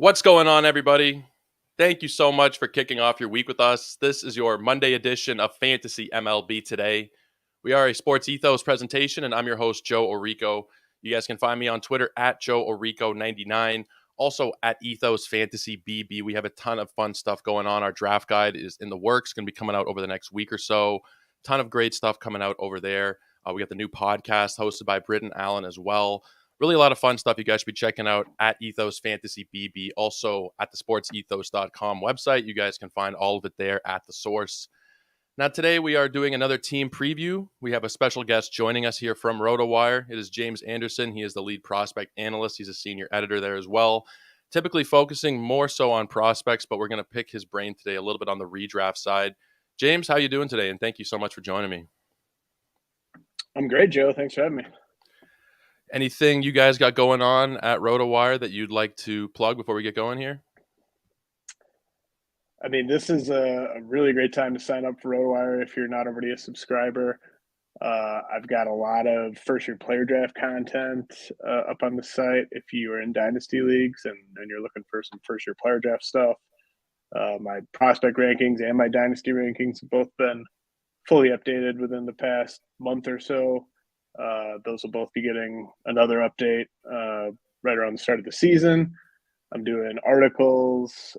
What's going on, everybody? Thank you so much for kicking off your week with us. This is your Monday edition of Fantasy MLB Today. We are a Sports Ethos presentation, and I'm your host, Joe Orrico. You guys can find me on Twitter at Joe Orrico99, also at Ethos Fantasy BB. We have a ton of fun stuff going on. Our draft guide is in the works, going to be coming out over the next week or so. Ton of great stuff coming out over there. We got the new podcast hosted by Britton Allen as well. Really a lot of fun stuff you guys should be checking out at Ethos Fantasy BB. Also at the sportsethos.com website. You guys can find all of it there at the source. Now today we are doing another team preview. We have a special guest joining us here from RotoWire. It is James Anderson. He is the lead prospect analyst. He's a senior editor there as well. Typically focusing more so on prospects, but we're going to pick his brain today a little bit on the redraft side. James, how you doing today? And thank you so much for joining me. I'm great, Joe. Thanks for having me. Anything you guys got going on at RotoWire that you'd like to plug before we get going here? I mean, this is a really great time to sign up for RotoWire if you're not already a subscriber. I've got a lot of first-year player draft content up on the site if you are in Dynasty Leagues and you're looking for some first-year player draft stuff. My prospect rankings and my Dynasty rankings have both been fully updated within the past month or so. Those will both be getting another update right around the start of the season. I'm doing articles,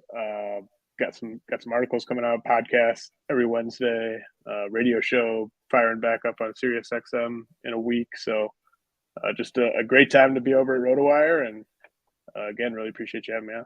got some articles coming out, podcast every Wednesday, radio show firing back up on Sirius XM in a week. So just a great time to be over at RotoWire, and again, really appreciate you having me on.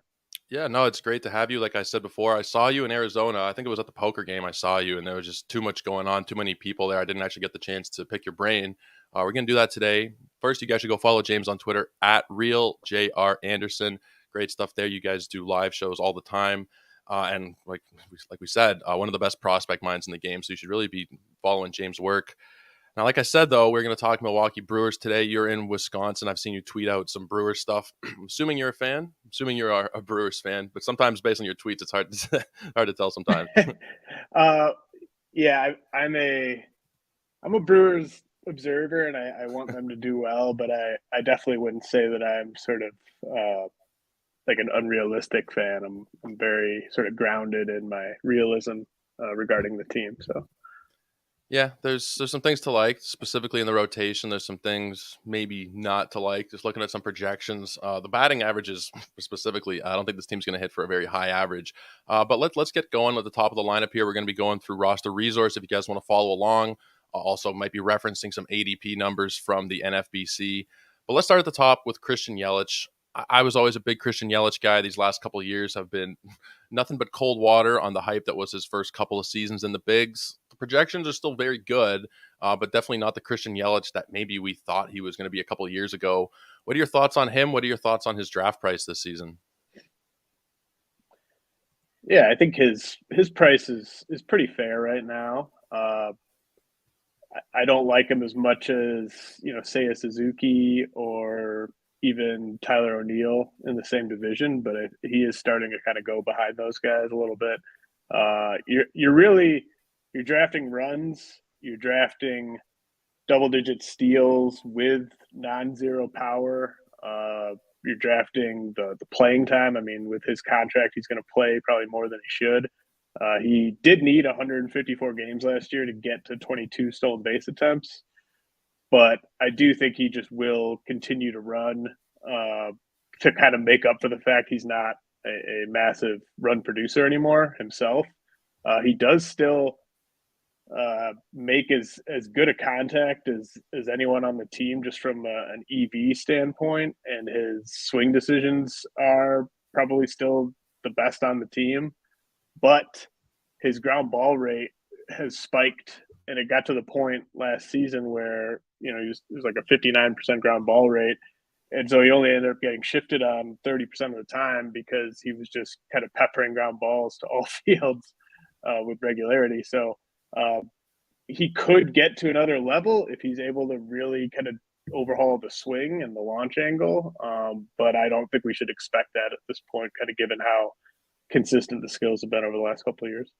Yeah, no, it's great to have you. Like I said before, I saw you in Arizona. I think it was at the poker game I saw you, and there was just too much going on, too many people there. I didn't actually get the chance to pick your brain. We're going to do that today. First, you guys should go follow James on Twitter at RealJRAnderson. Great stuff there. You guys do live shows all the time. And like we said, one of the best prospect minds in the game. So you should really be following James' work. Now, like I said, though, we're going to talk Milwaukee Brewers today. You're in Wisconsin. I've seen you tweet out some Brewers stuff. I'm assuming you're a fan. I'm assuming you're a Brewers fan. But sometimes, based on your tweets, it's hard to tell sometimes. Yeah, I'm a Brewers observer, and I want them to do well. But I definitely wouldn't say that I'm sort of like an unrealistic fan. I'm very sort of grounded in my realism regarding the team. So. Yeah, there's some things to like, specifically in the rotation. There's some things maybe not to like. Just looking at some projections, the batting averages specifically, I don't think this team's going to hit for a very high average. But let's get going at the top of the lineup here. We're going to be going through roster resource if you guys want to follow along. Also might be referencing some ADP numbers from the NFBC. But let's start at the top with Christian Yelich. I was always a big Christian Yelich guy. These last couple of years have been nothing but cold water on the hype that was his first couple of seasons in the bigs. The projections are still very good, but definitely not the Christian Yelich that maybe we thought he was going to be a couple of years ago. What are your thoughts on him? What are your thoughts on his draft price this season? Yeah, I think his price is pretty fair right now. I don't like him as much as, say a Suzuki or even Tyler O'Neill in the same division, but he is starting to kind of go behind those guys a little bit. You're drafting runs, you're drafting double-digit steals with non-zero power. You're drafting the playing time. I mean, with his contract, he's going to play probably more than he should. He did need 154 games last year to get to 22 stolen base attempts. But I do think he just will continue to run to kind of make up for the fact he's not a massive run producer anymore himself. He does still make as good a contact as anyone on the team, just from an EV standpoint, and his swing decisions are probably still the best on the team. But his ground ball rate has spiked, and it got to the point last season where it was like a 59% ground ball rate, and so he only ended up getting shifted on 30% of the time because he was just kind of peppering ground balls to all fields with regularity. So he could get to another level if he's able to really kind of overhaul the swing and the launch angle, but I don't think we should expect that at this point, kind of given how consistent the skills have been over the last couple of years.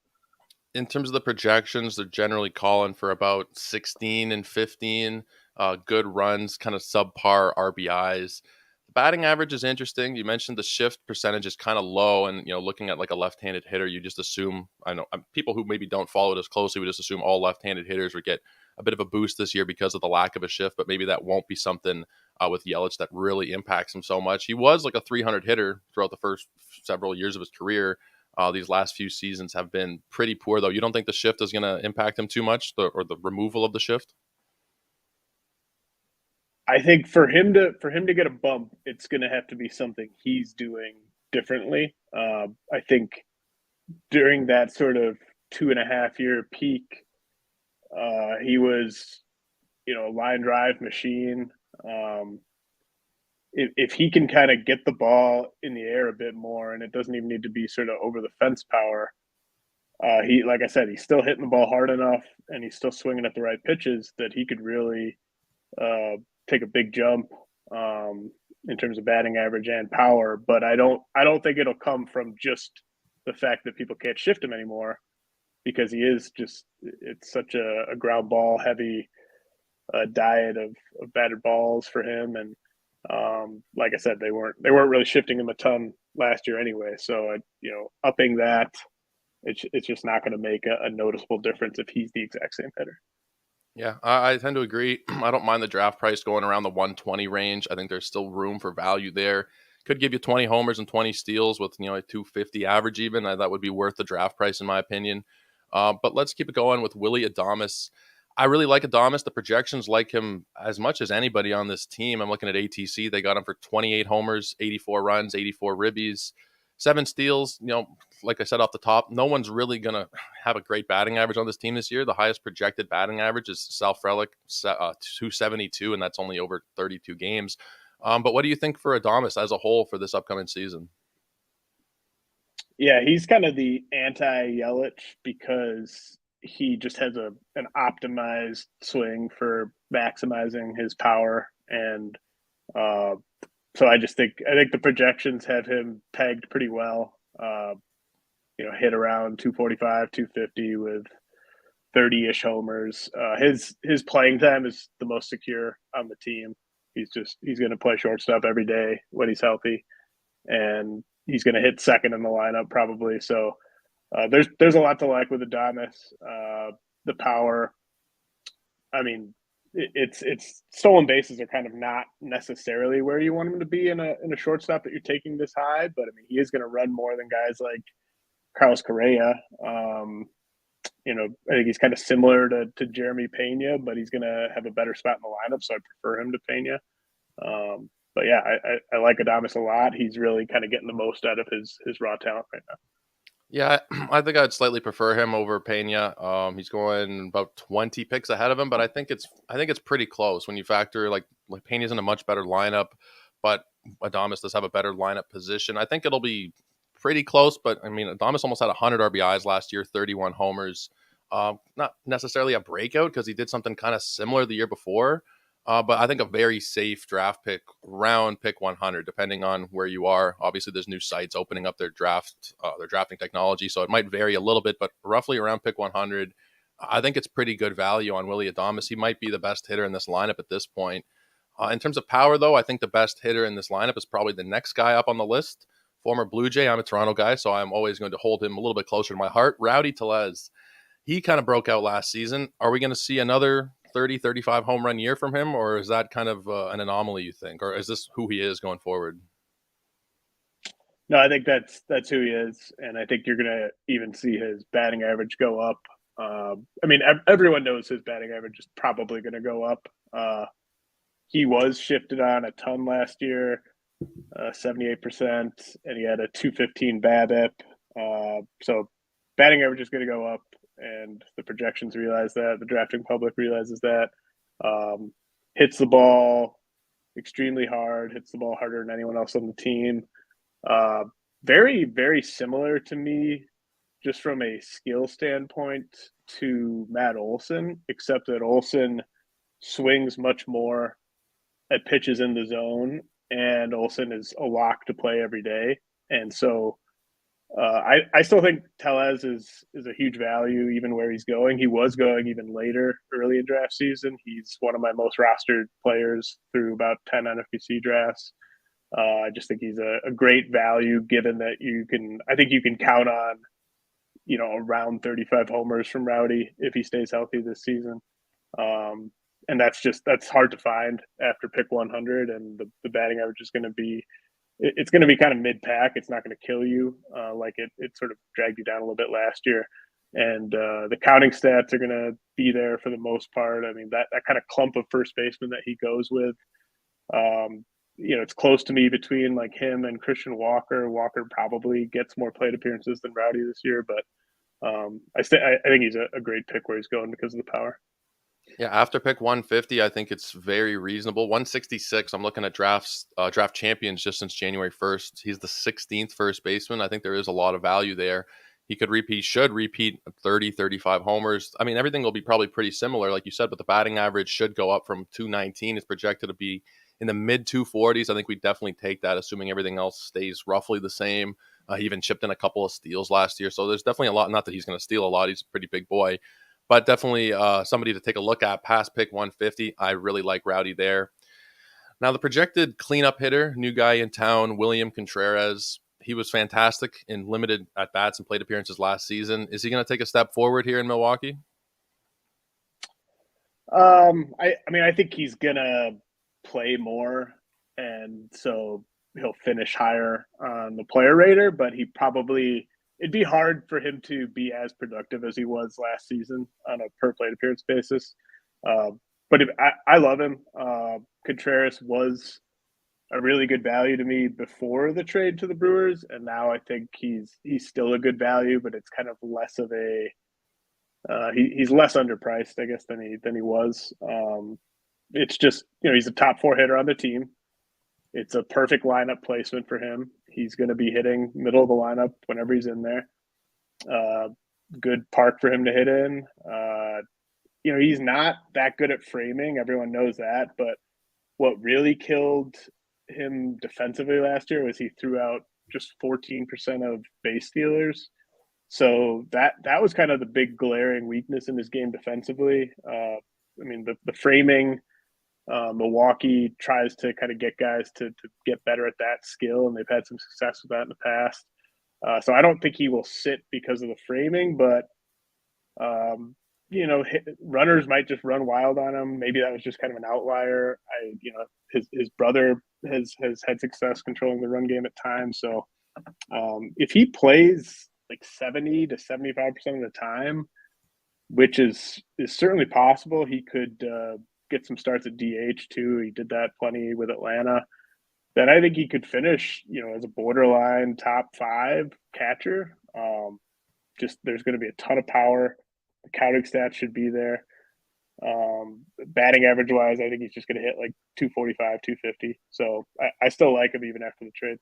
In terms of the projections, they're generally calling for about 16 and 15 good runs, kind of subpar RBIs. The batting average is interesting. You mentioned the shift percentage is kind of low, and looking at like a left-handed hitter, you just assume. I know people who maybe don't follow it as closely would just assume all left-handed hitters would get a bit of a boost this year because of the lack of a shift, but maybe that won't be something with Yelich that really impacts him so much. He was like a 300 hitter throughout the first several years of his career. These last few seasons have been pretty poor, though. You don't think the shift is going to impact him too much, or the removal of the shift? I think for him to get a bump, it's going to have to be something he's doing differently. I think during that sort of 2.5 year peak, he was, a line drive machine. If he can kind of get the ball in the air a bit more, and it doesn't even need to be sort of over the fence power, he, like I said, he's still hitting the ball hard enough, and he's still swinging at the right pitches that he could really take a big jump in terms of batting average and power. But I don't think it'll come from just the fact that people can't shift him anymore, because he is it's such a ground ball heavy diet of batted balls for him. And like I said, they weren't really shifting him a ton last year anyway. So upping that, it's just not going to make a noticeable difference if he's the exact same hitter. Yeah, I tend to agree. I don't mind the draft price going around the 120 range. I think there's still room for value there. Could give you 20 homers and 20 steals with a 250 average even. That would be worth the draft price in my opinion. But let's keep it going with Willy Adames. I really like Adames. The projections like him as much as anybody on this team. I'm looking at ATC. They got him for 28 homers, 84 runs, 84 ribbies, 7 steals. Like I said off the top, no one's really going to have a great batting average on this team this year. The highest projected batting average is Sal Frelick, 272, and that's only over 32 games. But what do you think for Adames as a whole for this upcoming season? Yeah, he's kind of the anti-Yelich because he just has an optimized swing for maximizing his power, and so I think the projections have him pegged pretty well. Hit around 245, 250 with 30-ish homers. His playing time is the most secure on the team. He's going to play shortstop every day when he's healthy, and he's going to hit second in the lineup probably. So there's a lot to like with Adames. The power. I mean, it's stolen bases are kind of not necessarily where you want him to be in a shortstop that you're taking this high, but I mean he is going to run more than guys like Carlos Correa. I think he's kind of similar to Jeremy Pena, but he's going to have a better spot in the lineup, so I prefer him to Pena. But yeah, I like Adames a lot. He's really kind of getting the most out of his raw talent right now. Yeah, I think I'd slightly prefer him over Pena. He's going about 20 picks ahead of him, but I think it's pretty close when you factor like Pena's in a much better lineup, but Adames does have a better lineup position. I think it'll be pretty close, but I mean, Adames almost had 100 RBIs last year, 31 homers. Not necessarily a breakout because he did something kind of similar the year before. But I think a very safe draft pick, round pick 100, depending on where you are. Obviously, there's new sites opening up their drafting technology, so it might vary a little bit, but roughly around pick 100, I think it's pretty good value on Willy Adames. He might be the best hitter in this lineup at this point. In terms of power, though, I think the best hitter in this lineup is probably the next guy up on the list. Former Blue Jay. I'm a Toronto guy, so I'm always going to hold him a little bit closer to my heart. Rowdy Tellez. He kind of broke out last season. Are we going to see another 30, 35 home run year from him, or is that kind of an anomaly, you think? Or is this who he is going forward? No, I think that's who he is, and I think you're going to even see his batting average go up. I mean, everyone knows his batting average is probably going to go up. He was shifted on a ton last year, 78%, and he had a 215 BABIP. So batting average is going to go up, and the projections realize that. The drafting public realizes that. Hits the ball extremely hard, hits the ball harder than anyone else on the team. Very, very similar to me, just from a skill standpoint, to Matt Olson, except that Olson swings much more at pitches in the zone, and Olson is a lock to play every day. And so I still think Tellez is a huge value, even where he's going. He was going even later, early in draft season. He's one of my most rostered players through about 10 NFBC drafts. I just think he's a great value given that I think you can count on, around 35 homers from Rowdy if he stays healthy this season. Um, and that's hard to find after pick 100. And the batting average is going to be, it's going to be kind of mid pack. It's not going to kill you like it sort of dragged you down a little bit last year. And the counting stats are going to be there for the most part. I mean, that kind of clump of first baseman that he goes with, um, it's close to me between like him and Christian Walker. Walker probably gets more plate appearances than Rowdy this year, but I think he's a great pick where he's going because of the power. Yeah, after pick 150, I think it's very reasonable. 166, I'm looking at draft champions just since January 1st. He's the 16th first baseman. I think there is a lot of value there. He should repeat 30, 35 homers. I mean, everything will be probably pretty similar, like you said, but the batting average should go up from 219. It's projected to be in the mid 240s. I think we definitely take that, assuming everything else stays roughly the same. He even chipped in a couple of steals last year. So there's definitely a lot, not that he's going to steal a lot. He's a pretty big boy, but definitely somebody to take a look at past pick 150. I really like Rowdy there. Now, the projected cleanup hitter, new guy in town, William Contreras. He was fantastic in limited at-bats and plate appearances last season. Is he going to take a step forward here in Milwaukee? I mean, I think he's going to play more, and so he'll finish higher on the player rater, but it'd be hard for him to be as productive as he was last season on a per plate appearance basis. Uh, but I love him. Contreras was a really good value to me before the trade to the Brewers, and now I think he's still a good value, but it's kind of less of a he's less underpriced, I guess, than he was. It's just he's a top 4 hitter on the team. It's a perfect lineup placement for him. He's going to be hitting middle of the lineup whenever he's in there. Good park for him to hit in. He's not that good at framing. Everyone knows that. But what really killed him defensively last year was he threw out just 14% of base stealers. So that was kind of the big glaring weakness in his game defensively. I mean, the framing, Milwaukee tries to kind of get guys to get better at that skill, and they've had some success with that in the past. So I don't think he will sit because of the framing, but runners might just run wild on him. Maybe that was just kind of an outlier. His brother has had success controlling the run game at times. So if he plays like 70 to 75% of the time, which is certainly possible, he could get some starts at DH too. He did that plenty with Atlanta. Then I think he could finish, as a borderline top 5 catcher. Just there's going to be a ton of power. The counting stats should be there. Batting average wise, I think he's just going to hit like 245, 250. So I still like him even after the trade.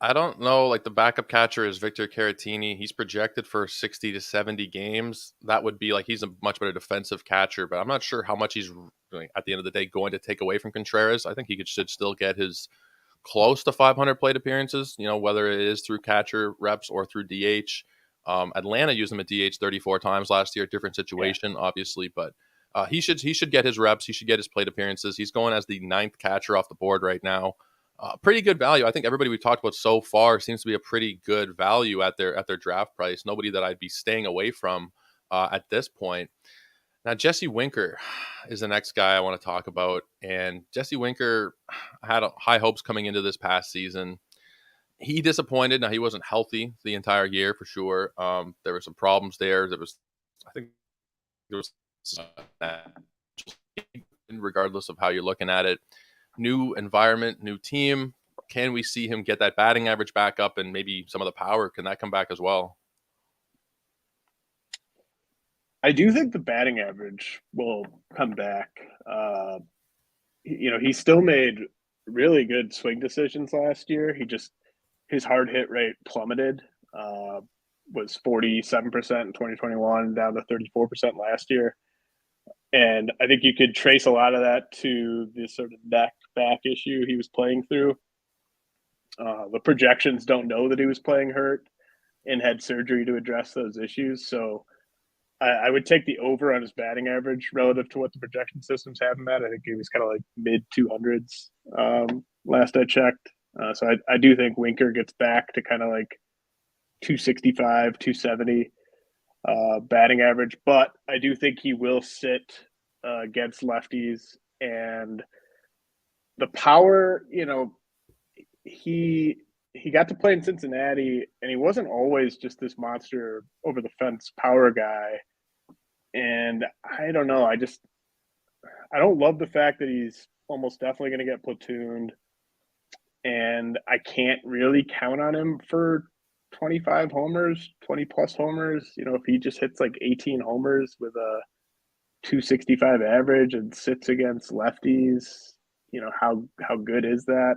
I don't know. Like, the backup catcher is Victor Caratini. He's projected for 60 to 70 games. That would be like he's a much better defensive catcher, but I'm not sure how much he's at the end of the day going to take away from Contreras. I think he should still get his close to 500 plate appearances, whether it is through catcher reps or through DH. Atlanta used him at DH 34 times last year. Different situation, obviously, but he should get his reps. He should get his plate appearances. He's going as the 9th catcher off the board right now. Pretty good value. I think everybody we've talked about so far seems to be a pretty good value at their draft price. Nobody that I'd be staying away from at this point. Now, Jesse Winker is the next guy I want to talk about. And Jesse Winker had high hopes coming into this past season. He disappointed. Now, he wasn't healthy the entire year for sure. There were some problems there. I think there was regardless of how you're looking at it. New environment, new team. Can we see him get that batting average back up and maybe some of the power? Can that come back as well? I do think the batting average will come back. He still made really good swing decisions last year. His hard hit rate plummeted. Was 47% in 2021, down to 34% last year. And I think you could trace a lot of that to the sort of neck back issue he was playing through. The projections don't know that he was playing hurt and had surgery to address those issues. So I would take the over on his batting average relative to what the projection systems have him at. I think he was kind of like mid 200s last I checked. So I do think Winker gets back to kind of like 265, 270 batting average, but I do think he will sit against lefties. And the power, he he got to play in Cincinnati, and he wasn't always just this monster over the fence power guy. And I don't know, I don't love the fact that he's almost definitely going to get platooned, and I can't really count on him for 25 homers, 20 plus homers. If he just hits like 18 homers with a 265 average and sits against lefties, how good is that?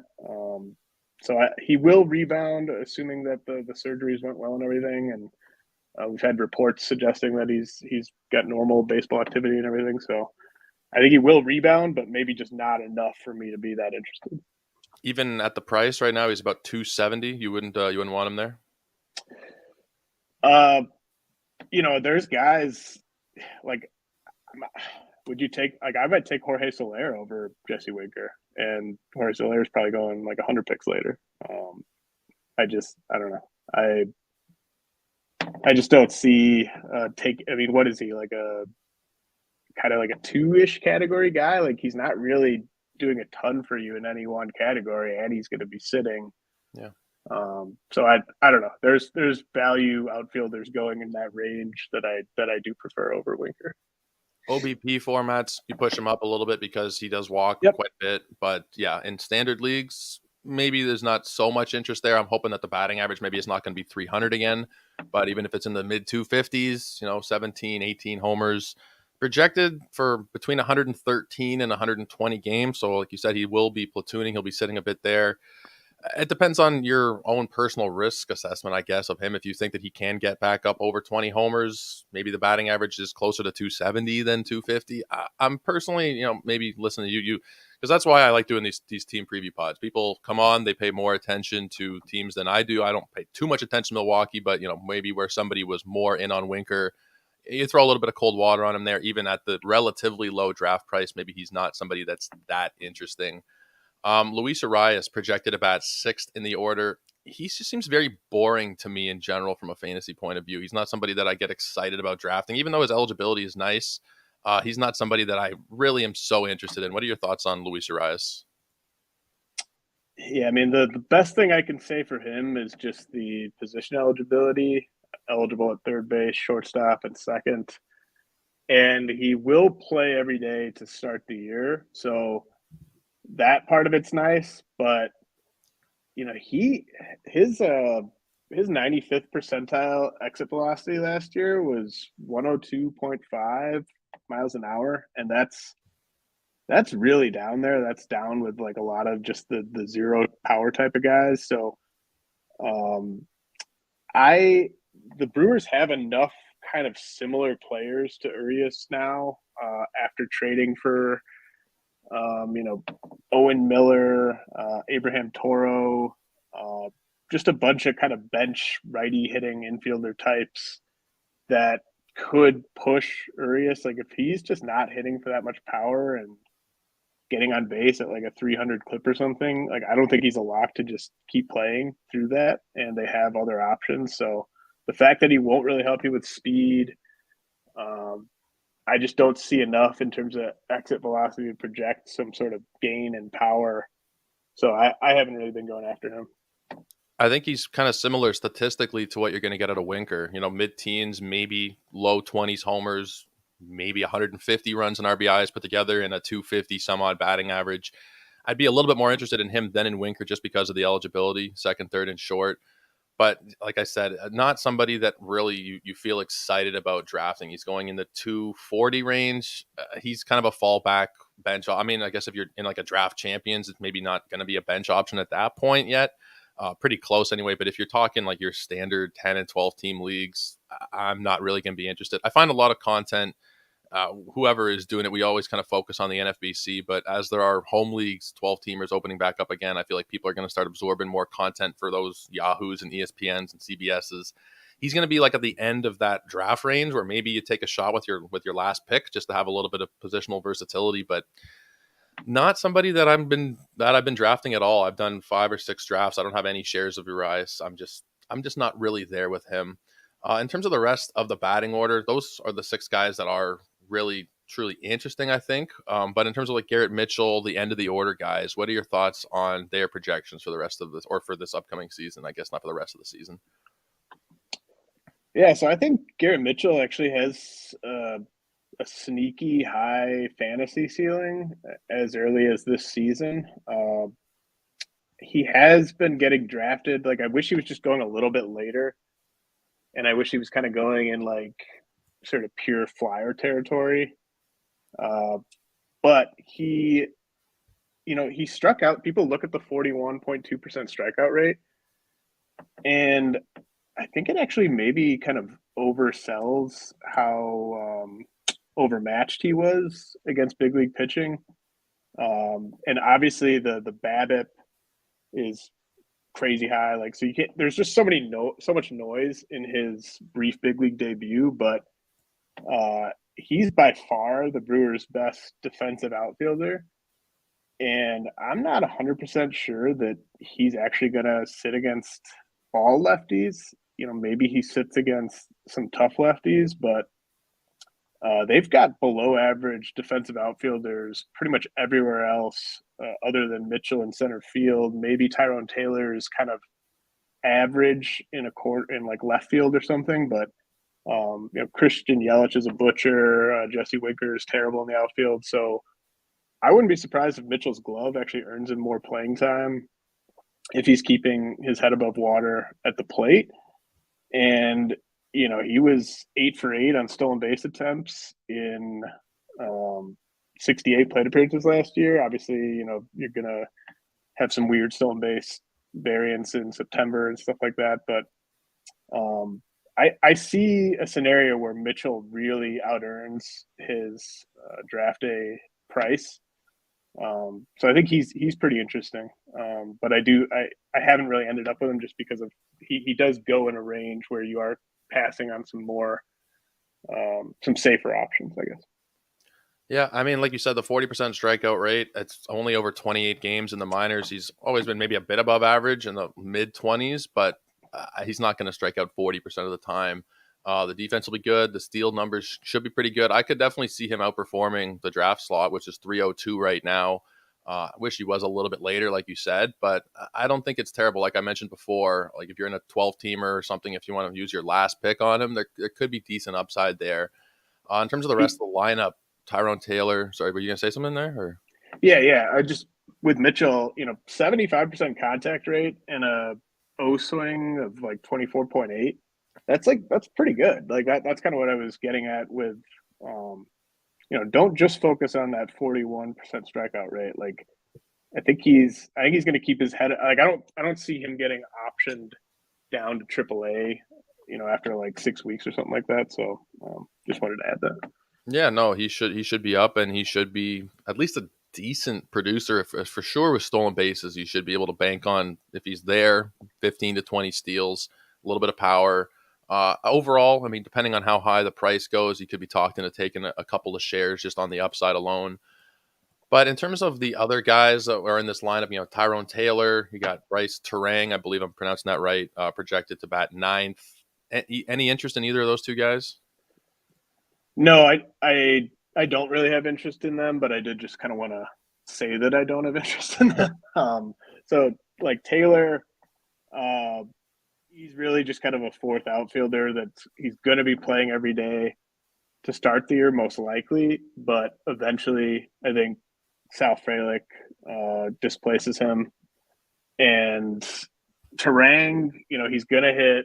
He will rebound, assuming that the surgeries went well and everything. And we've had reports suggesting that he's got normal baseball activity and everything. So I think he will rebound, but maybe just not enough for me to be that interested. Even at the price right now, he's about 270. You wouldn't want him there? There's guys like, would you take, like, I might take Jorge Soler over Jesse Winker, and Jorge Soler is probably going like 100 picks later. I don't know. I just don't see what is he, like a kind of like a 2-ish category guy? Like, he's not really doing a ton for you in any one category, and he's going to be sitting. Yeah. So I don't know. There's value outfielders going in that range that I do prefer over Winker. OBP formats, you push him up a little bit because he does walk quite a bit. But yeah, in standard leagues, maybe there's not so much interest there. I'm hoping that the batting average maybe is not going to be 300 again. But even if it's in the mid 250s, 17, 18 homers, projected for between 113 and 120 games. So like you said, he will be platooning. He'll be sitting a bit there. It depends on your own personal risk assessment, I guess, of him. If you think that he can get back up over 20 homers, maybe the batting average is closer to 270 than 250. I'm personally, maybe listening to you because that's why I like doing these team preview pods. People come on, they pay more attention to teams than I do. I don't pay too much attention to Milwaukee, but maybe where somebody was more in on Winker, you throw a little bit of cold water on him there, even at the relatively low draft price. Maybe he's not somebody that's that interesting. Luis Arias projected about 6th in the order. He just seems very boring to me in general from a fantasy point of view. He's not somebody that I get excited about drafting, even though his eligibility is nice. He's not somebody that I really am so interested in. What are your thoughts on Luis Arias? Yeah, I mean, the best thing I can say for him is just the position eligibility, eligible at third base, shortstop, and second. And he will play every day to start the year. So that part of it's nice, but his 95th percentile exit velocity last year was 102.5 miles an hour, and that's really down there. That's down with like a lot of just the zero power type of guys. So the Brewers have enough kind of similar players to Urias now, after trading for Owen Miller, Abraham Toro, just a bunch of kind of bench righty hitting infielder types that could push Urias. Like, if he's just not hitting for that much power and getting on base at like a 300 clip or something, like, I don't think he's a lock to just keep playing through that. And they have other options. So the fact that he won't really help you with speed, I just don't see enough in terms of exit velocity to project some sort of gain in power. So I haven't really been going after him. I think he's kind of similar statistically to what you're going to get out of Winker. Mid-teens, maybe low 20s homers, maybe 150 runs and RBIs put together in a 250 some odd batting average. I'd be a little bit more interested in him than in Winker just because of the eligibility, second, third, and short. But like I said, not somebody that really you feel excited about drafting. He's going in the 240 range. He's kind of a fallback bench. I mean, I guess if you're in like a draft champions, it's maybe not going to be a bench option at that point yet. Pretty close anyway. But if you're talking like your standard 10 and 12 team leagues, I'm not really going to be interested. I find a lot of content. Whoever is doing it, we always kind of focus on the NFBC, but as there are home leagues, 12 teamers opening back up again, I feel like people are going to start absorbing more content for those Yahoos and ESPNs and CBSs. He's going to be like at the end of that draft range where maybe you take a shot with your last pick just to have a little bit of positional versatility. But Not somebody that I've been drafting at all. I've done 5 or 6 drafts. I don't have any shares of Urias. I'm just not really there with him. In terms of the rest of the batting order, those are the 6 guys that are really truly interesting, I think. But in terms of like Garrett Mitchell, the end of the order guys, what are your thoughts on their projections for the rest of this or for this upcoming season? I guess not for the rest of the season. Yeah, so I think Garrett Mitchell actually has a sneaky high fantasy ceiling as early as this season. He has been getting drafted. Like, I wish he was just going a little bit later, and I wish he was kind of going in like sort of pure flyer territory. Uh, but he struck out. People look at the 41.2% strikeout rate, and I think it actually maybe kind of oversells how overmatched he was against big league pitching. And obviously the BABIP is crazy high. Like, so you can't. There's just so much noise in his brief big league debut, but he's by far the Brewers' best defensive outfielder. And I'm not 100% sure that he's actually going to sit against all lefties. Maybe he sits against some tough lefties, but they've got below average defensive outfielders pretty much everywhere else other than Mitchell in center field. Maybe Tyrone Taylor is kind of average in a court in like left field or something, but Christian Yelich is a butcher. Jesse Winker is terrible in the outfield. So I wouldn't be surprised if Mitchell's glove actually earns him more playing time if he's keeping his head above water at the plate. And he was 8 for 8 on stolen base attempts in 68 plate appearances last year. Obviously, you're gonna have some weird stolen base variants in September and stuff like that, but I see a scenario where Mitchell really out earns his draft day price. So I think he's pretty interesting. But I haven't really ended up with him just because of he does go in a range where you are passing on some safer options, I guess. Yeah, I mean, like you said, the 40% strikeout rate, it's only over 28 games in the minors. He's always been maybe a bit above average in the mid 20s, but he's not going to strike out 40% of the time. The defense will be good. The steal numbers should be pretty good. I could definitely see him outperforming the draft slot, which is 302 right now. I wish he was a little bit later, like you said, but I don't think it's terrible. Like I mentioned before, like if you're in a 12-teamer or something, if you want to use your last pick on him, there could be decent upside there. In terms of the rest of the lineup, Tyrone Taylor. Sorry, were you going to say something there? Or Yeah. I just with Mitchell, 75% contact rate and a O swing of like 24.8. That's pretty good. Like that's kind of what I was getting at with don't just focus on that 41% strikeout rate. Like I think he's going to keep his head. Like I don't see him getting optioned down to AAA. After like 6 weeks or something like that. So just wanted to add that. yeah, no, he should be up, and he should be at least a decent producer for sure with stolen bases. You should be able to bank on if he's there, 15 to 20 steals, a little bit of power. Overall, I mean, depending on how high the price goes, you could be talked into taking a couple of shares just on the upside alone. But in terms of the other guys that are in this lineup, Tyrone Taylor, you got Bryce Terang, I believe I'm pronouncing that right, projected to bat ninth. Any interest in either of those 2 guys? No, I don't really have interest in them, but I did just kind of want to say that I don't have interest in them. So like Taylor, uh, he's really just kind of a fourth outfielder that he's going to be playing every day to start the year, most likely. But eventually, I think Sal Frelick displaces him, and Terang, he's going to hit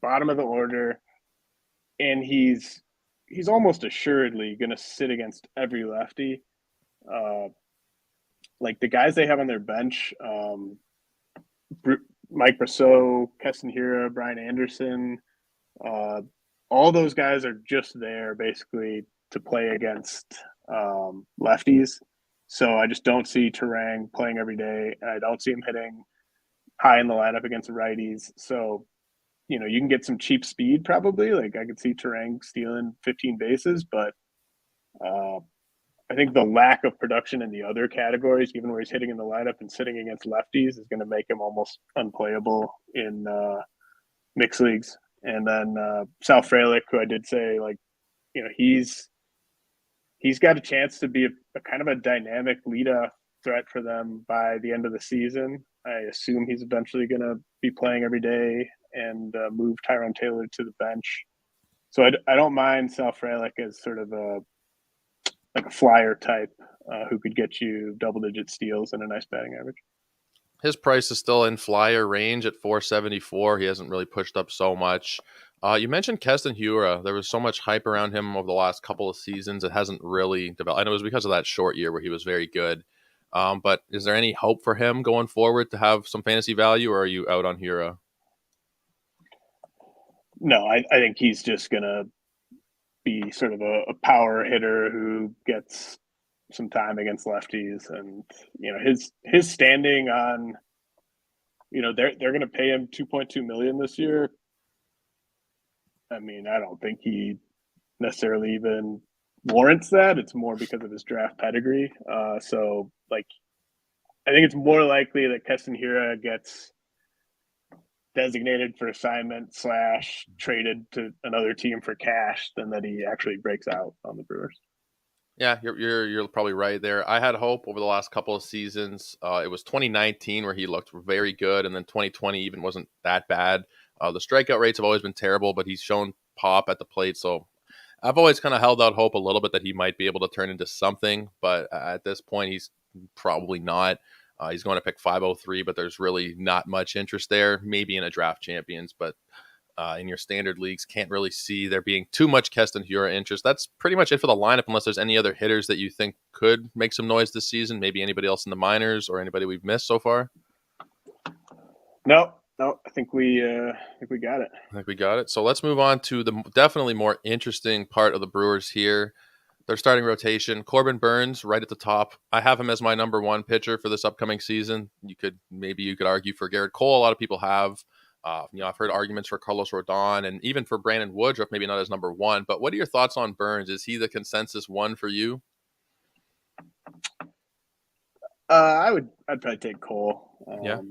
bottom of the order, and he's almost assuredly going to sit against every lefty. Uh, like the guys they have on their bench, Mike Brosseau, Keston Hira, Brian Anderson, uh, all those guys are just there basically to play against lefties. So I just don't see Terang playing every day. I don't see him hitting high in the lineup against the righties. So, you can get some cheap speed probably. Like I could see Terang stealing 15 bases, but I think the lack of production in the other categories, even where he's hitting in the lineup and sitting against lefties, is going to make him almost unplayable in mixed leagues. And then Sal Frelick, who I did say, like, he's got a chance to be a kind of a dynamic leadoff threat for them by the end of the season. I assume he's eventually going to be playing every day and move Tyrone Taylor to the bench. So I don't mind Sal Frelick as sort of a flyer type who could get you double-digit steals and a nice batting average. His price is still in flyer range at 474. He hasn't really pushed up so much. You mentioned Keston Hiura. There was so much hype around him over the last couple of seasons. It hasn't really developed. And it was because of that short year where he was very good. But is there any hope for him going forward to have some fantasy value, or are you out on Hiura? No, I think he's just going to be sort of a power hitter who gets some time against lefties. And, his standing on, they're going to pay him $2.2 million this year. I mean, I don't think he necessarily even warrants that. It's more because of his draft pedigree. So, I think it's more likely that Keston Hiura gets designated for assignment / traded to another team for cash than that he actually breaks out on the Brewers. Yeah, you're probably right there. I had hope over the last couple of seasons. It was 2019 where he looked very good, and then 2020 even wasn't that bad. The strikeout rates have always been terrible, but he's shown pop at the plate. So I've always kind of held out hope a little bit that he might be able to turn into something. But at this point, he's probably not. He's going to pick 503, but there's really not much interest there. Maybe in a draft champions, but in your standard leagues, can't really see there being too much Keston Hiura interest. That's pretty much it for the lineup, unless there's any other hitters that you think could make some noise this season. Maybe anybody else in the minors or anybody we've missed so far. No, I think we got it. I think we got it. So let's move on to the definitely more interesting part of the Brewers here. Their starting rotation, Corbin Burnes right at the top. I have him as my number one pitcher for this upcoming season. You could argue for Garrett Cole. A lot of people have. I've heard arguments for Carlos Rodon and even for Brandon Woodruff, maybe not as number one. But what are your thoughts on Burnes? Is he the consensus one for you? I'd probably take Cole. Yeah.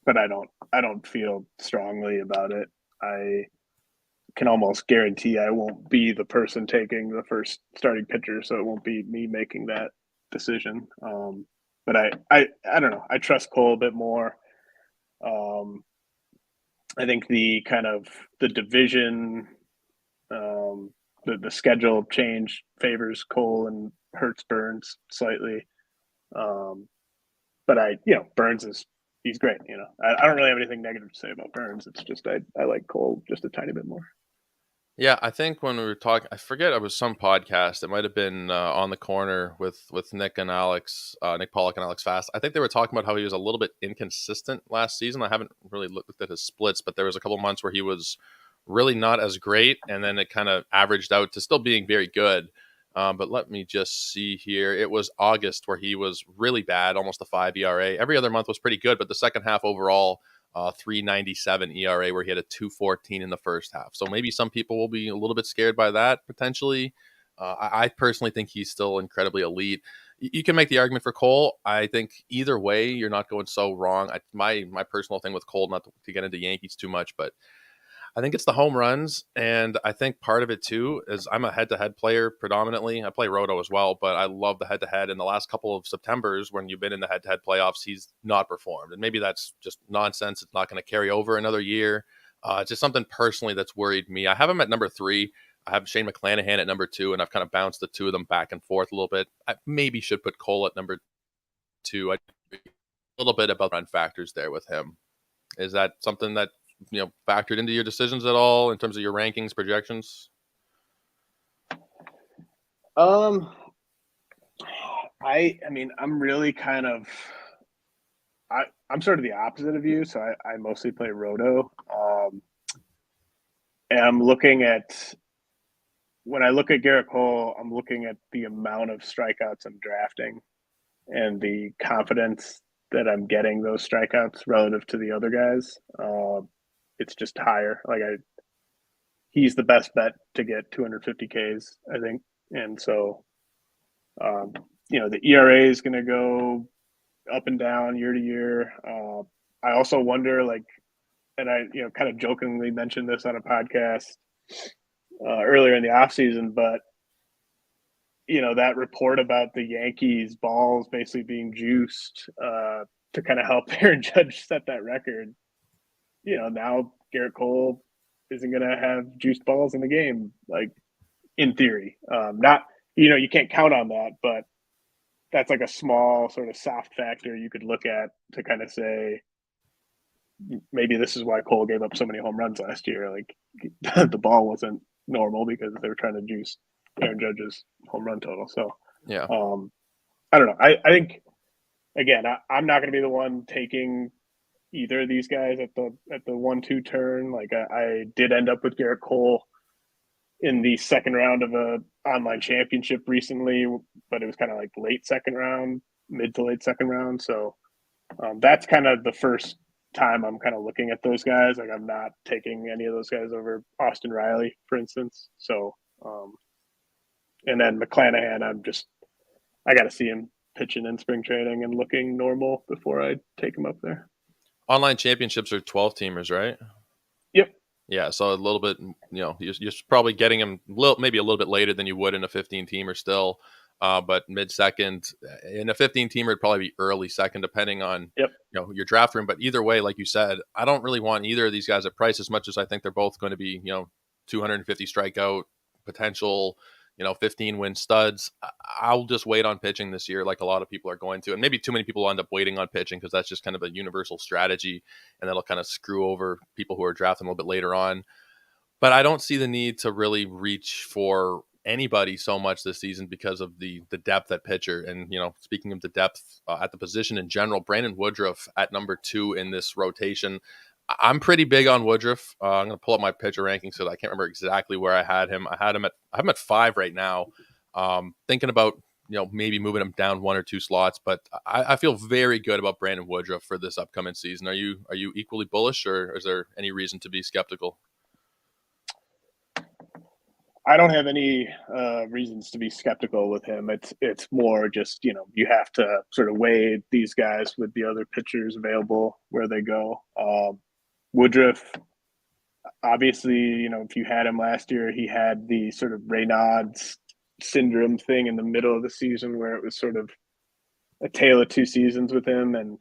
But I don't feel strongly about it. I can almost guarantee I won't be the person taking the first starting pitcher, so it won't be me making that decision. But I don't know. I trust Cole a bit more. I think the division, the schedule change favors Cole and hurts Burnes slightly. But Burnes he's great. I don't really have anything negative to say about Burnes. It's just I like Cole just a tiny bit more. Yeah, I think when we were talking, I forget, it was some podcast. It might have been On the Corner with Nick and Alex, Nick Pollock and Alex Fast. I think they were talking about how he was a little bit inconsistent last season. I haven't really looked at his splits, but there was a couple months where he was really not as great, and then it kind of averaged out to still being very good. But let me just see here. It was August where he was really bad, almost a 5 ERA. Every other month was pretty good, but the second half overall, 3.97 ERA, where he had a 2.14 in the first half. So maybe some people will be a little bit scared by that potentially. I personally think he's still incredibly elite. You can make the argument for Cole. I think either way, you're not going so wrong. My personal thing with Cole, not to get into Yankees too much, but I think it's the home runs, and I think part of it too is I'm a head-to-head player predominantly. I play Roto as well, but I love the head-to-head. In the last couple of Septembers, when you've been in the head-to-head playoffs, he's not performed, and maybe that's just nonsense. It's not going to carry over another year. It's just something personally that's worried me. I have him at number 3. I have Shane McClanahan at number 2, and I've kind of bounced the two of them back and forth a little bit. I maybe should put Cole at number 2. A little bit about run factors there with him. Is that something that factored into your decisions at all in terms of your rankings, projections? I mean, I'm really I'm sort of the opposite of you. So I mostly play Roto. And I'm looking at, when I look at Garrett Cole, I'm looking at the amount of strikeouts I'm drafting and the confidence that I'm getting those strikeouts relative to the other guys. It's just higher. He's the best bet to get 250 Ks, I think. And so The ERA is going to go up and down year to year. I also wonder, and I, kind of jokingly mentioned this on a podcast earlier in the offseason, but that report about the Yankees balls basically being juiced to kind of help Aaron Judge set that record. Now Garrett Cole isn't going to have juiced balls in the game, like in theory. Not, you can't count on that, but that's like a small sort of soft factor you could look at to kind of say maybe this is why Cole gave up so many home runs last year. Like the ball wasn't normal because they were trying to juice Aaron Judge's home run total. So Yeah. I don't know. I think again, I'm not going to be the one taking either of these guys at the 1-2 turn. Like I did end up with Garrett Cole in the second round of a online championship recently, but it was kind of like late second round, mid to late second round. So that's kind of the first time I'm kind of looking at those guys. Like I'm not taking any of those guys over Austin Riley, for instance. So, and then McClanahan, I got to see him pitching in spring training and looking normal before I take him up there. Online championships are 12 teamers, right? Yep. Yeah, so a little bit, you're probably getting him maybe a little bit later than you would in a 15-teamer still, but mid-second. In a 15-teamer, it'd probably be early second, depending on your draft room. But either way, like you said, I don't really want either of these guys at price as much as I think they're both going to be, 250 strikeout potential, 15-win studs. I'll just wait on pitching this year like a lot of people are going to. And maybe too many people will end up waiting on pitching because that's just kind of a universal strategy, and that'll kind of screw over people who are drafting a little bit later on. But I don't see the need to really reach for anybody so much this season because of the depth at pitcher. And, speaking of the depth at the position in general, Brandon Woodruff at number 2 in this rotation. I'm pretty big on Woodruff. I'm going to pull up my pitcher rankings so that I can't remember exactly where I had him. I have him at 5 right now. Thinking about maybe moving him down 1 or 2 slots, but I feel very good about Brandon Woodruff for this upcoming season. Are you equally bullish, or is there any reason to be skeptical? I don't have any reasons to be skeptical with him. It's more just you have to sort of weigh these guys with the other pitchers available where they go. Woodruff, obviously, if you had him last year, he had the sort of Raynaud's syndrome thing in the middle of the season where it was sort of a tale of 2 seasons with him, and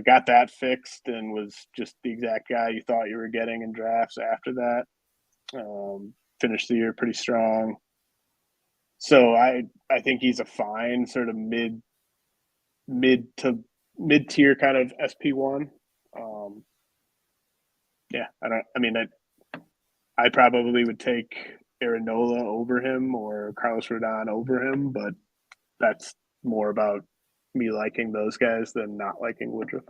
got that fixed and was just the exact guy you thought you were getting in drafts after that. Finished the year pretty strong. So I think he's a fine sort of mid-tier kind of SP1. I probably would take Aaron Nola over him or Carlos Rodon over him, but that's more about me liking those guys than not liking Woodruff.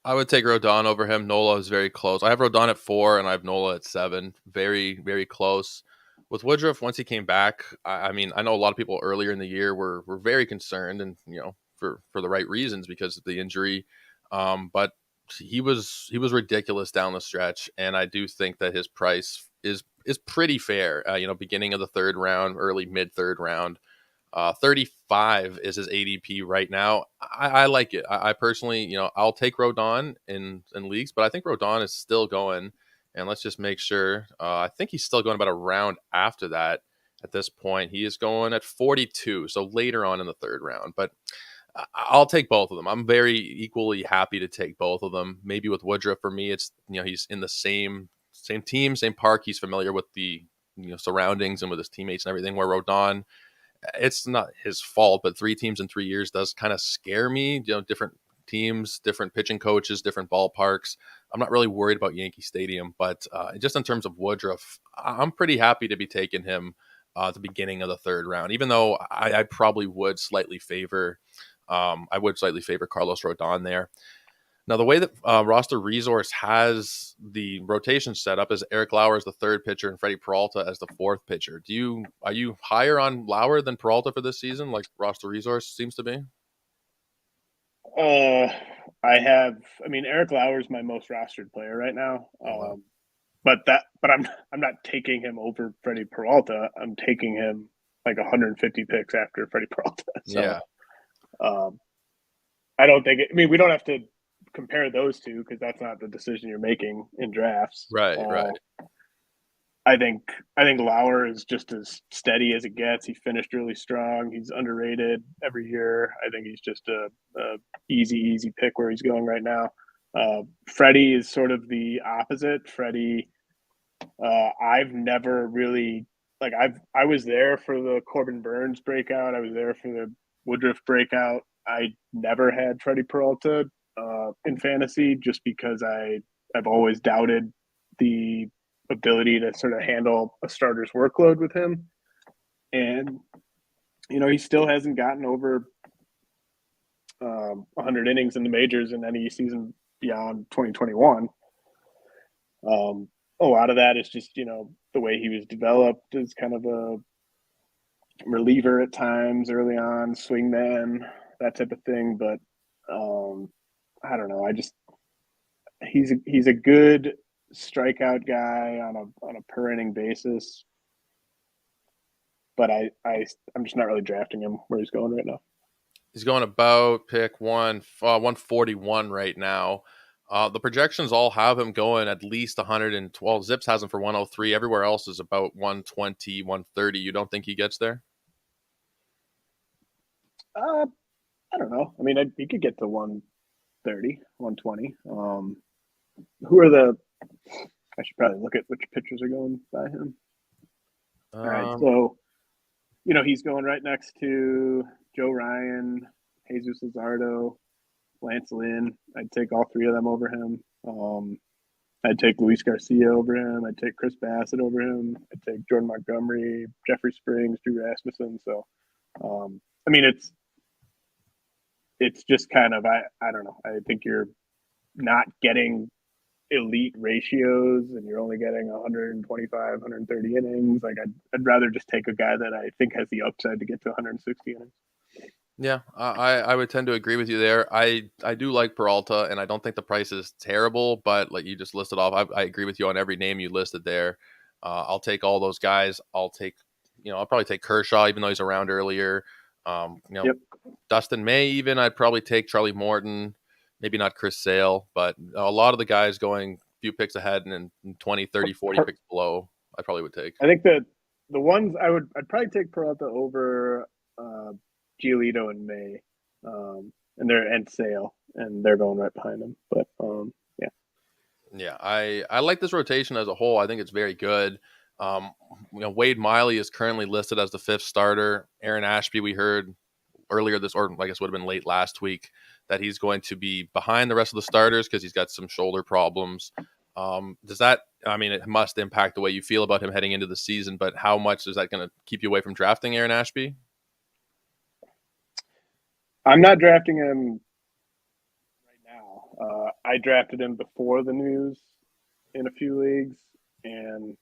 I would take Rodon over him. Nola is very close. I have Rodon at 4 and I have Nola at 7. Very, very close. With Woodruff, once he came back, I know a lot of people earlier in the year were very concerned, and for the right reasons because of the injury. But he was ridiculous down the stretch, and I do think that his price is pretty fair. Beginning of the 3rd round, early mid 3rd round. 35 is his ADP right now. I like it. I personally, I'll take Rodon in leagues, but I think Rodon is still going. And let's just make sure. I think he's still going about a round after that. At this point, he is going at 42, so later on in the 3rd round. But I'll take both of them. I'm very equally happy to take both of them. Maybe with Woodruff, for me, it's he's in the same team, same park. He's familiar with the surroundings and with his teammates and everything. Where Rodon, it's not his fault, but 3 teams in 3 years does kind of scare me. Different teams, different pitching coaches, different ballparks. I'm not really worried about Yankee Stadium, but just in terms of Woodruff, I'm pretty happy to be taking him at the beginning of the 3rd round, even though I probably would slightly favor Carlos Rodon there. Now, the way that Roster Resource has the rotation set up is Eric Lauer as the 3rd pitcher and Freddie Peralta as the 4th pitcher. Are you higher on Lauer than Peralta for this season, like Roster Resource seems to be? Eric Lauer is my most rostered player right now. Wow. But I'm not taking him over Freddie Peralta. I'm taking him like 150 picks after Freddie Peralta. So Yeah. um, I don't think I mean, we don't have to compare those two because that's not the decision you're making in drafts. Right. Right. I think Lauer is just as steady as it gets. He finished really strong. He's underrated every year. I think he's just a easy pick where he's going right now. Freddie is sort of the opposite. Freddie, I've never really like I was there for the Corbin Burns breakout. I was there for the Woodruff breakout. I never had Freddie Peralta in fantasy just because I've always doubted the ability to sort of handle a starter's workload with him. And, he still hasn't gotten over 100 innings in the majors in any season beyond 2021. A lot of that is just, the way he was developed as kind of a reliever at times early on, swingman, that type of thing. But I don't know. He's a good strikeout guy on a per inning basis, but I'm just not really drafting him where he's going right now. He's going about pick 141 right now. The projections all have him going at least 112. Zips has him for 103. Everywhere else is about 120, 130. You don't think he gets there? I don't know. I mean, he could get to 130, 120. Who are the? I should probably look at which pitchers are going by him. All right, so he's going right next to Joe Ryan, Jesus Luzardo, Lance Lynn. I'd take all three of them over him. I'd take Luis Garcia over him. I'd take Chris Bassett over him. I'd take Jordan Montgomery, Jeffrey Springs, Drew Rasmussen. So, I mean, it's just kind of I don't know. I think you're not getting elite ratios and you're only getting 125, 130 innings. Like I'd rather just take a guy that I think has the upside to get to 160 innings. Yeah, I would tend to agree with you there. I do like Peralta, and I don't think the price is terrible, but like you just listed off, I agree with you on every name you listed there. I'll take all those guys. I'll probably take Kershaw, even though he's around earlier. Yep. Dustin May, even I'd probably take Charlie Morton, maybe not Chris Sale, but a lot of the guys going a few picks ahead and 20, 30, 40 picks below, I probably would take. I think that the ones I'd probably take Peralta over Giolito and May, and Sale, and they're going right behind them. But yeah. Yeah, I like this rotation as a whole. I think it's very good. Wade Miley is currently listed as the fifth starter. Aaron Ashby, we heard earlier or I guess would have been late last week, that he's going to be behind the rest of the starters because he's got some shoulder problems. It must impact the way you feel about him heading into the season, but how much is that going to keep you away from drafting Aaron Ashby? I'm not drafting him right now. I drafted him before the news in a few leagues, and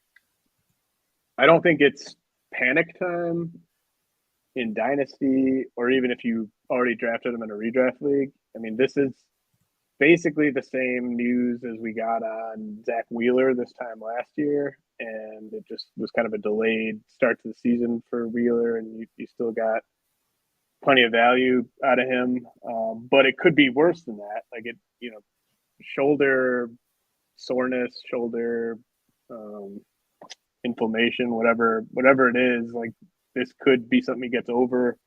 I don't think it's panic time in Dynasty, or even if you already drafted him in a redraft league. I mean, this is basically the same news as we got on Zach Wheeler this time last year, and it just was kind of a delayed start to the season for Wheeler, and you still got plenty of value out of him. But it could be worse than that. Like shoulder soreness, shoulder inflammation, whatever it is, like this could be something he gets over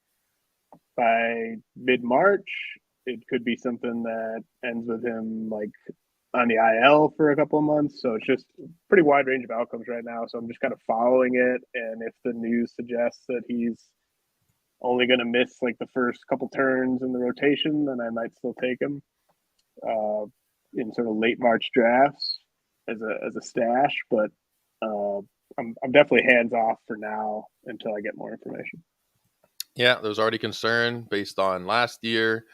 by mid-March. It could be something that ends with him like on the IL for a couple of months. So it's just a pretty wide range of outcomes right now. So I'm just kind of following it. And if the news suggests that he's only going to miss like the first couple turns in the rotation, then I might still take him in sort of late March drafts as a stash. But I'm definitely hands off for now until I get more information. Yeah, there was already concern based on last year.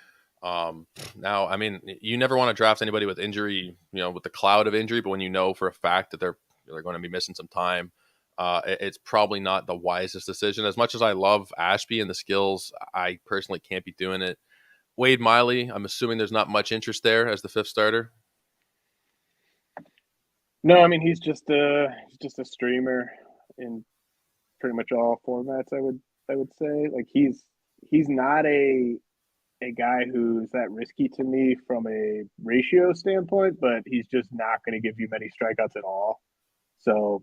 Now, I mean, you never want to draft anybody with injury, with the cloud of injury, but when you know for a fact that they're going to be missing some time, it's probably not the wisest decision. As much as I love Ashby and the skills, I personally can't be doing it. Wade Miley, I'm assuming there's not much interest there as the fifth starter. No, I mean he's just a streamer in pretty much all formats. I would I would say. Like he's not a guy who's that risky to me from a ratio standpoint, but he's just not going to give you many strikeouts at all. So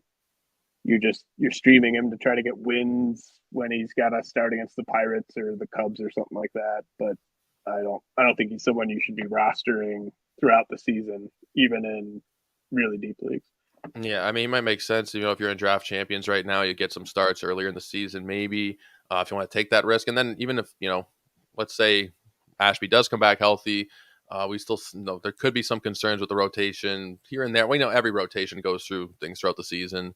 you're streaming him to try to get wins when he's got to start against the Pirates or the Cubs or something like that. But I don't think he's someone you should be rostering throughout the season, even in really deep leagues. Yeah, I mean, it might make sense. If you're in draft champions right now, you get some starts earlier in the season, maybe if you want to take that risk. And then even if let's say Ashby does come back healthy, we still know there could be some concerns with the rotation here and there. We know every rotation goes through things throughout the season.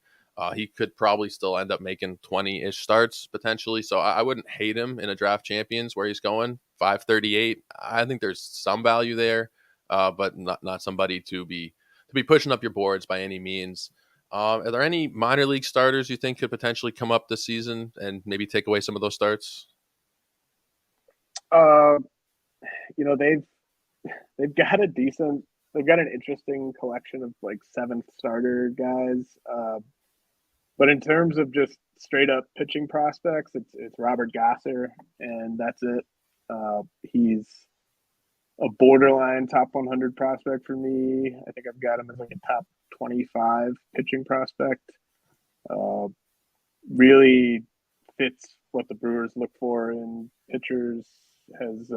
He could probably still end up making 20-ish starts potentially. So I wouldn't hate him in a draft champions where he's going 538. I think there's some value there, but not somebody to be pushing up your boards by any means. Are there any minor league starters you think could potentially come up this season and maybe take away some of those starts? Uh, they've got they've got an interesting collection of like seventh starter guys. But in terms of just straight up pitching prospects, it's Robert Gasser, and that's it. He's a borderline top 100 prospect for me. I think I've got him as like a top 25 pitching prospect. Uh, really fits what the Brewers look for in pitchers. Has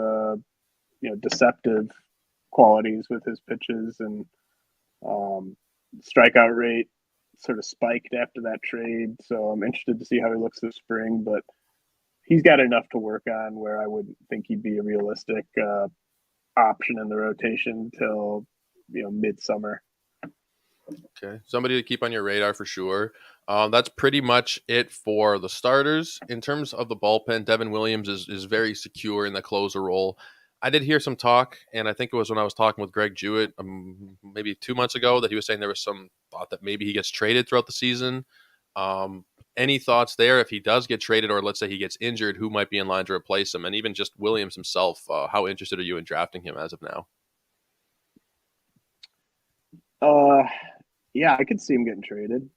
deceptive qualities with his pitches, and strikeout rate sort of spiked after that trade. So I'm interested to see how he looks this spring, but he's got enough to work on where I wouldn't think he'd be a realistic option in the rotation till midsummer. Okay, somebody to keep on your radar for sure. That's pretty much it for the starters. In terms of the bullpen, Devin Williams is very secure in the closer role. I did hear some talk, and I think it was when I was talking with Greg Jewett maybe 2 months ago that he was saying there was some thought that maybe he gets traded throughout the season. Any thoughts there if he does get traded, or let's say he gets injured, who might be in line to replace him? And even just Williams himself, how interested are you in drafting him as of now? Yeah, I could see him getting traded.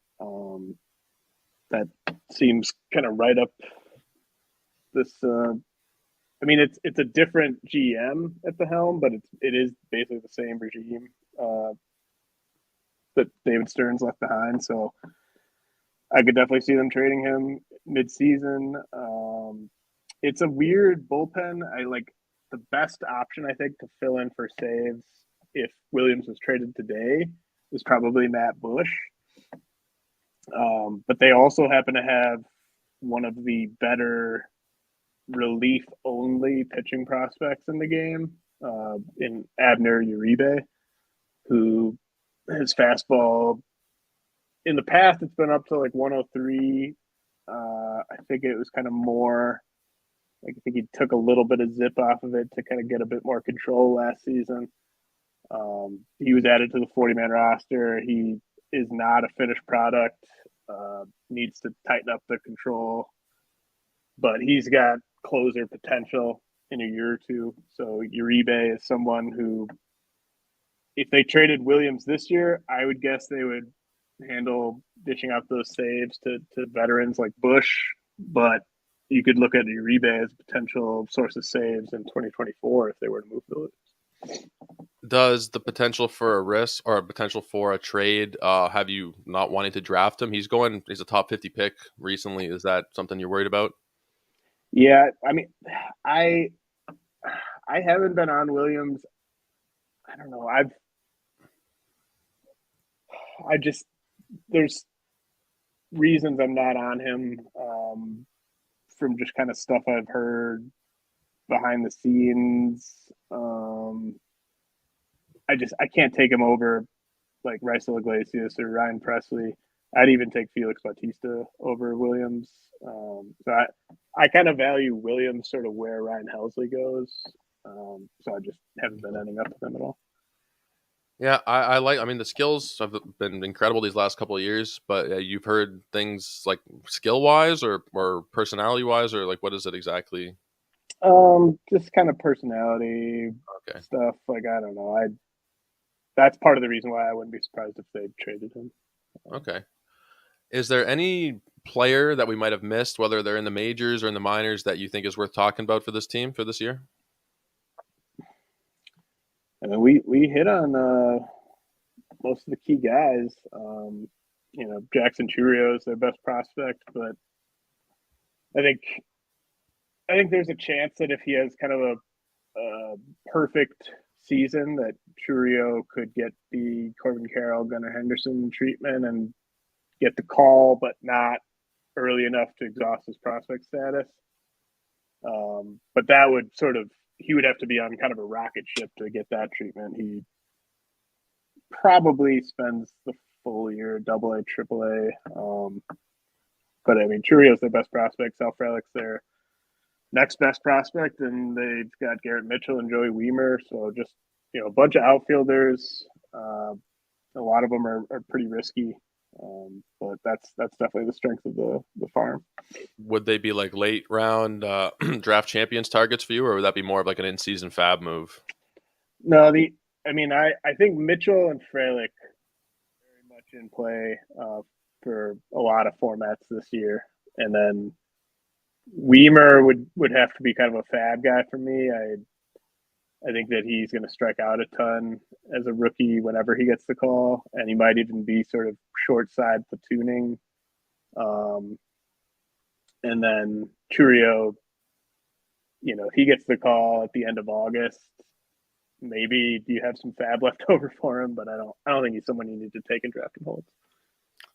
That seems kind of right up this. I mean, it's a different GM at the helm, but it is basically the same regime that David Stern's left behind. So I could definitely see them trading him mid-season. It's a weird bullpen. I like the best option I think to fill in for saves if Williams was traded today is probably Matt Bush. But they also happen to have one of the better relief-only pitching prospects in the game in Abner Uribe, who his fastball in the past it's been up to like 103. I think it was kind of more like I think he took a little bit of zip off of it to kind of get a bit more control last season. He was added to the 40-man roster. He is not a finished product. Needs to tighten up the control, but he's got closer potential in a year or two. So Uribe is someone who, if they traded Williams this year, I would guess they would handle dishing out those saves to veterans like Bush. But you could look at Uribe as a potential source of saves in 2024 if they were to move Williams. Does the potential for a risk or a potential for a trade have you not wanting to draft him? He's a top 50 pick recently. Is that something you're worried about? Yeah, I mean, I haven't been on Williams. I don't know. I just there's reasons I'm not on him from just kind of stuff I've heard behind the scenes. I can't take him over like Raisel Iglesias or Ryan Presley. I'd even take Felix Bautista over Williams. So I kind of value Williams sort of where Ryan Helsley goes. So I just haven't been ending up with him at all. Yeah, I mean, the skills have been incredible these last couple of years, but you've heard things like skill wise or personality wise, or like what is it exactly? Just kind of personality Okay. stuff. Like, I don't know. That's part of the reason why I wouldn't be surprised if they traded him. Okay. Is there any player that we might have missed, whether they're in the majors or in the minors, that you think is worth talking about for this team for this year? I mean, we hit on most of the key guys. Jackson Chourio is their best prospect, but I think there's a chance that if he has kind of a perfect season, that Chourio could get the Corbin Carroll, Gunnar Henderson treatment and get the call, but not early enough to exhaust his prospect status. But that would he would have to be on kind of a rocket ship to get that treatment. He probably spends the full year AA, AAA. But I mean, Chourio's their best prospect. Sal Frelick's their next best prospect, and they've got Garrett Mitchell and Joey Wiemer. So just a bunch of outfielders. A lot of them are pretty risky, but that's definitely the strength of the farm. Would they be like late round draft champions targets for you, or would that be more of like an in-season fab move? No, I think Mitchell and Frelick very much in play for a lot of formats this year, and then Wiemer would have to be kind of a fab guy for me. I think that he's going to strike out a ton as a rookie whenever he gets the call, and he might even be sort of short side platooning. And then Chourio, if he gets the call at the end of August, maybe do you have some fab left over for him? But I don't think he's someone you need to take and draft and hold.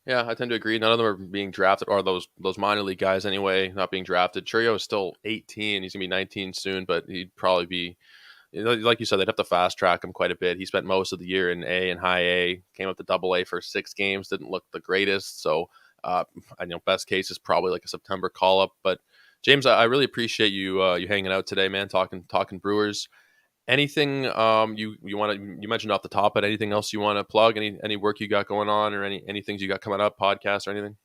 Yeah, I tend to agree. None of them are being drafted, or those minor league guys anyway, not being drafted. Chourio is still 18. He's going to be 19 soon, but he'd probably be, like you said, they'd have to fast track him quite a bit. He spent most of the year in A and high A, came up to AA for 6 games, didn't look the greatest. So I know best case is probably like a September call up. But James, I really appreciate you hanging out today, man, talking Brewers. Anything you want to, you mentioned off the top, but anything else you want to plug? Any work you got going on, or any things you got coming up, podcasts or anything?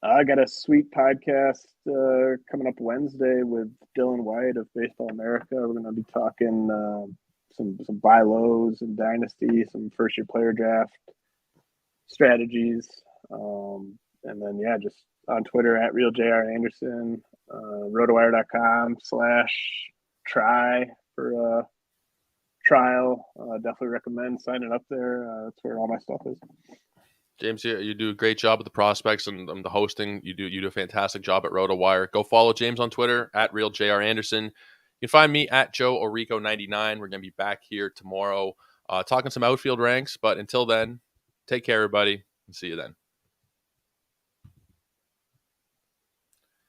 I got a sweet podcast coming up Wednesday with Dylan White of Baseball America. We're going to be talking some buy lows and dynasty, some first year player draft strategies, and then just on Twitter at RealJRAnderson, RotoWire.com/try for a trial. Definitely recommend signing up there. That's where all my stuff is. James, you do a great job with the prospects and the hosting. You do a fantastic job at RotoWire. Go follow James on Twitter at RealJRAnderson. You can find me at Joe Orrico99. We're going to be back here tomorrow talking some outfield ranks. But until then, take care, everybody, and see you then.